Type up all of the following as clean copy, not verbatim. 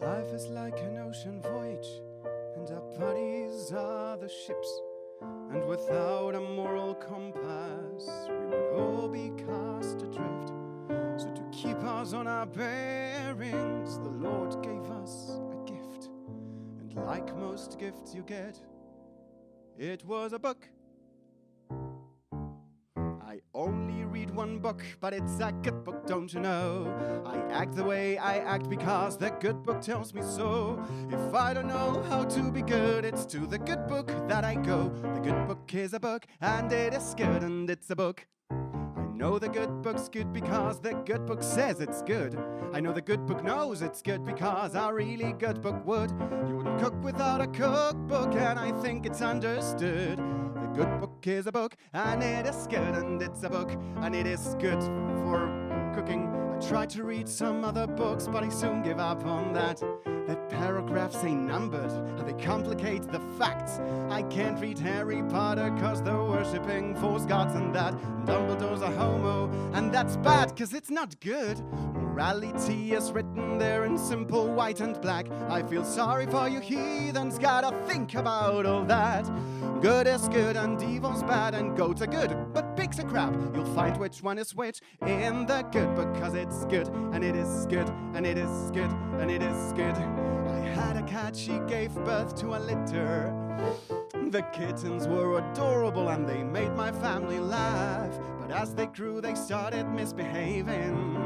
Life is like an ocean voyage, and our bodies are the ships. And without a moral compass, we would all be cast adrift. So to keep us on our bearings, the Lord gave us a gift. And like most gifts you get, it was a book. I only read one book, but it's a good book, don't you know? I act the way I act because the good book tells me so. If I don't know how to be good, it's to the good book that I go. The good book is a book, and it is good, and it's a book. I know the good book's good because the good book says it's good. I know the good book knows it's good because a really good book would. You wouldn't cook without a cookbook, and I think it's understood. The good book is a book, and it is good, and it's a book, and it is good for cooking. I tried to read some other books, but I soon give up on that. The paragraphs ain't numbered, and they complicate the facts. I can't read Harry Potter cause they're worshipping false gods and that. And Dumbledore's a homo, and that's bad cause it's not good. Morality is written there in simple white and black. I feel sorry for you heathens, gotta think about all that. Good is good and evil's bad, and goats are good, but pigs are crap. You'll find which one is which in the good book, cause it's good, and it is good, and it is good, and it is good. I had a cat, she gave birth to a litter. The kittens were adorable and they made my family laugh. But as they grew, they started misbehaving.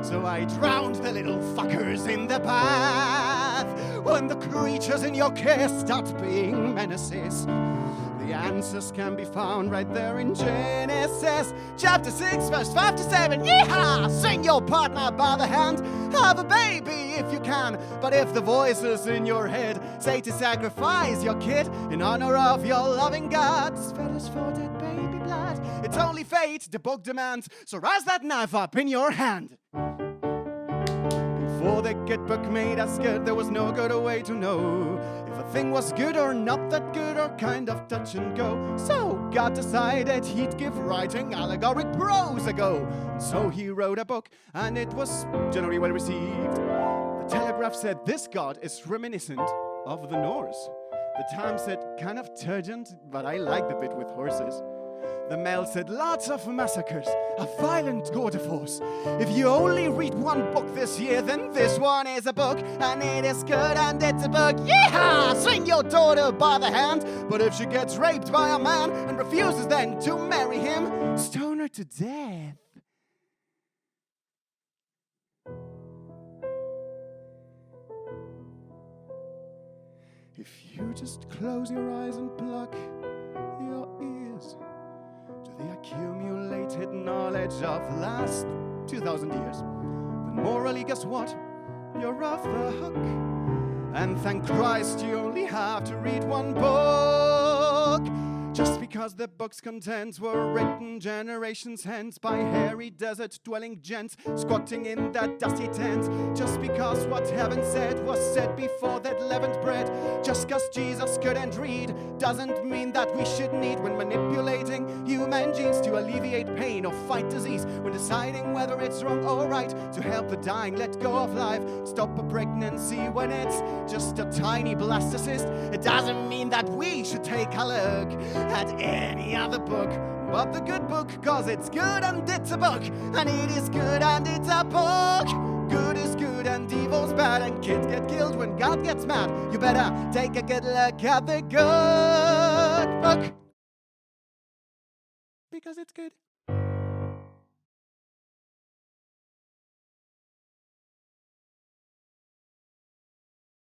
So I drowned the little fuckers in the bath. When the creatures in your care start being menaces, the answers can be found right there in Genesis. Chapter 6, verse 5 to 7. Yeehaw! Swing your partner by the hand. Have a baby if you can. But if the voices in your head say to sacrifice your kid in honor of your loving God, feathers for dead baby blood, it's only fate the book demands. So rise that knife up in your hand. Before the good book made us good, there was no good way to know if a thing was good or not that good, or kind of touch and go. So God decided he'd give writing allegoric prose a go. And so he wrote a book, and it was generally well received. The Telegraph said this God is reminiscent of the Norse. The Times said kind of turgent, but I like the bit with horses. The Mail said lots of massacres, a violent tour de force. If you only read one book this year, then this one is a book, and it is good, and it's a book. Yeehaw! Swing your daughter by the hand. But if she gets raped by a man and refuses then to marry him, stone her to death. If you just close your eyes and pluck your ears to the accumulated knowledge of the last 2,000 years, then morally, guess what? You're off the hook. And thank Christ you only have to read one book. Just because the book's contents were written generations hence by hairy desert-dwelling gents squatting in that dusty tent. Just because what heaven said was said before that leavened bread. Just because Jesus couldn't read doesn't mean that we should need when manipulating human genes to alleviate pain or fight disease. When deciding whether it's wrong or right to help the dying let go of life, stop a pregnancy when it's just a tiny blastocyst, it doesn't mean that we should take a look at any other book but the good book, cause it's good and it's a book, and it is good and it's a book. Good is good and evil's bad, and kids get killed when God gets mad. You better take a good look at the good book, because it's good.